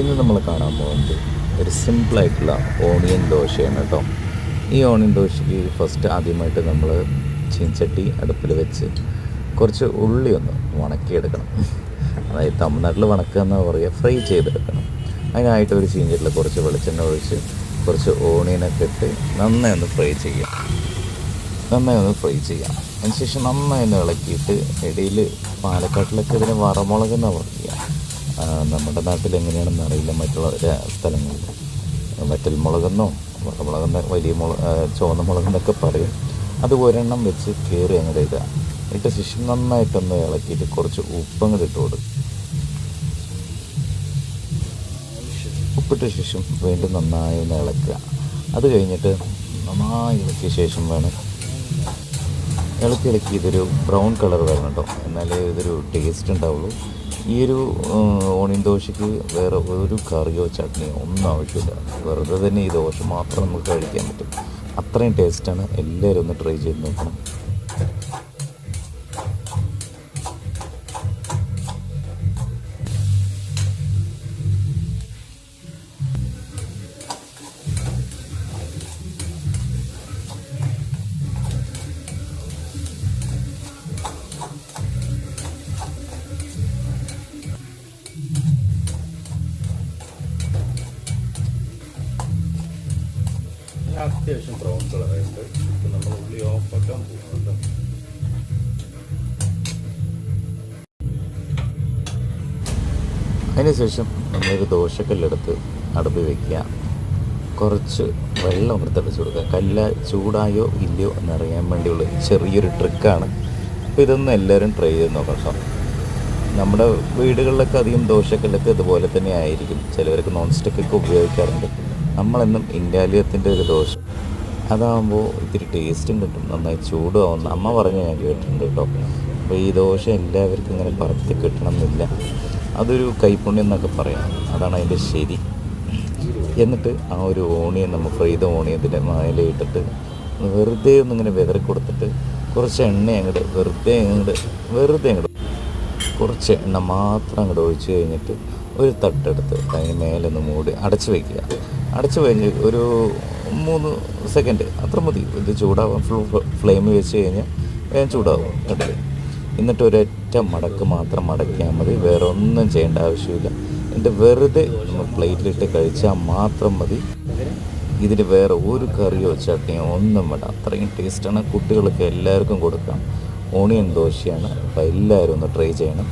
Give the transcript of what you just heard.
ഇന്ന് നമ്മൾ കാണാൻ പോകുന്നത് ഒരു സിമ്പിളായിട്ടുള്ള ഓണിയൻ ദോശയാണ് കേട്ടോ. ഈ ഓണിയൻ ദോശയ്ക്ക് ഫസ്റ്റ് ആദ്യമായിട്ട് നമ്മൾ ചീൻചട്ടി അടുപ്പിൽ വെച്ച് കുറച്ച് ഉള്ളി ഒന്ന് വണക്കിയെടുക്കണം. അതായത് തമിഴ്നാട്ടിൽ വണക്കുക എന്നാണ് പറയുക, ഫ്രൈ ചെയ്തെടുക്കണം. അതിനായിട്ട് ഒരു ചീൻചട്ടിയിൽ കുറച്ച് വെളിച്ചെണ്ണ ഒഴിച്ച് കുറച്ച് ഓണിയനൊക്കെ ഇട്ട് നന്നായി ഒന്ന് ഫ്രൈ ചെയ്യാം. അതിനുശേഷം നന്നായി ഒന്ന് ഇളക്കിയിട്ട് ഇടയിൽ പാലക്കാട്ടിലൊക്കെ ഇതിന് വറമുളക് എന്നാണ് പറയുക. നമ്മുടെ നാട്ടിൽ എങ്ങനെയാണെന്ന് അറിയില്ല, മറ്റുള്ള സ്ഥലങ്ങളിൽ വറ്റൽമുളകെന്നോ വറമുളകെന്നോ വലിയ ചുവന്ന മുളകെന്നൊക്കെ പറയും. അത് ഒരെണ്ണം വെച്ച് കയറി അങ്ങോട്ട് ഇടുക. ഇട്ട ശേഷം നന്നായിട്ടൊന്ന് ഇളക്കിയിട്ട് കുറച്ച് ഉപ്പങ്ങോട്ട് ഇട്ട് കൊടുക്കും. ഉപ്പിട്ട ശേഷം വീണ്ടും നന്നായി ഒന്ന് ഇളക്കുക. അത് കഴിഞ്ഞിട്ട് നന്നായി ഇളക്കിയ ശേഷം വേണം ഇളക്കി ഇതൊരു ബ്രൗൺ കളർ വരണം കേട്ടോ, എന്നാലേ ഇതൊരു ടേസ്റ്റ് ഉണ്ടാവുള്ളൂ. ഈ ഒരു ഓണിയൻ ദോശയ്ക്ക് വേറെ ഒരു കറിയോ ചട്നിയോ ഒന്നും ആവശ്യമില്ല, വെറുതെ തന്നെ ഈ ദോശ മാത്രം നമുക്ക് കഴിക്കാൻ പറ്റും. അത്രയും ടേസ്റ്റാണ്. എല്ലാവരും ഒന്ന് ട്രൈ ചെയ്ത് നോക്കണം. അത്യാവശ്യം ബ്രൗൺ കളറായിട്ട് ഇപ്പം നമ്മൾ ഉള്ളി ഓഫാക്കാൻ പോകുന്നുണ്ട്. അതിനുശേഷം നമ്മളൊരു ദോശക്കല്ലെടുത്ത് അടുപ്പ് വയ്ക്കുക. കുറച്ച് വെള്ളം എടുത്തടിച്ച് കൊടുക്കുക. കല്ല് ചൂടായോ ഇല്ലയോ എന്നറിയാൻ വേണ്ടിയുള്ള ചെറിയൊരു ട്രിക്കാണ്. അപ്പോൾ ഇതൊന്നും എല്ലാവരും ട്രൈ ചെയ്ത് നോക്കാം. നമ്മുടെ വീടുകളിലൊക്കെ അധികം ദോശക്കല്ലൊക്കെ ഇതുപോലെ തന്നെ ആയിരിക്കും. ചിലവരൊക്കെ നോൺ സ്റ്റിക്കൊക്കെ ഉപയോഗിക്കാറുണ്ട്. നമ്മളെന്നും ഇൻഡാലിയത്തിൻ്റെ ഒരു ദോശ, അതാകുമ്പോൾ ഇത്തിരി ടേസ്റ്റും കിട്ടും, നന്നായി ചൂടാവുന്ന അമ്മ പറഞ്ഞ് ഞാൻ കേട്ടിട്ടുണ്ട് കേട്ടോ. അപ്പോൾ ഈ ദോശ എല്ലാവർക്കും ഇങ്ങനെ പറത്തി കിട്ടണം എന്നില്ല, അതൊരു കൈപ്പുണ്യം എന്നൊക്കെ പറയാം. അതാണ് അതിൻ്റെ ശരി. എന്നിട്ട് ആ ഒരു ഓണിയൻ നമ്മൾ ഫ്രൈ ചെയ്ത ഓണിയത്തിൻ്റെ മേലയിട്ടിട്ട് വെറുതെ ഒന്നിങ്ങനെ വിതറി കൊടുത്തിട്ട് കുറച്ച് എണ്ണ അങ്ങോട്ട് വെറുതെ കുറച്ച് എണ്ണ മാത്രം അങ്ങോട്ട് ഒഴിച്ച് കഴിഞ്ഞിട്ട് ഒരു തട്ടെടുത്ത് അതിന് മേലൊന്ന് മൂടി അടച്ച് വയ്ക്കുക. അടച്ച് കഴിഞ്ഞ് ഒരു 3 സെക്കൻഡ് അത്ര മതി. ഇത് ചൂടാവാൻ ഫ്ലെയിം വെച്ച് കഴിഞ്ഞാൽ വേഗം ചൂടാവും ഇടയിൽ. എന്നിട്ട് ഒരൊറ്റ മടക്ക് മാത്രം മടക്കിയാൽ മതി, വേറെ ഒന്നും ചെയ്യേണ്ട ആവശ്യമില്ല. എന്നിട്ട് വെറുതെ നമ്മൾ പ്ലേറ്റിലിട്ട് കഴിച്ചാൽ മാത്രം മതി. ഇതിന് വേറെ ഒരു കറിയോ ചട്നിയോ ഒന്നും വേണ്ട. അത്രയും ടേസ്റ്റാണ്. കുട്ടികൾക്ക് എല്ലാവർക്കും കൊടുക്കാം. ഓണിയൻ ദോശയാണ്. അപ്പോൾ എല്ലാവരും ഒന്ന് ട്രൈ ചെയ്യണം.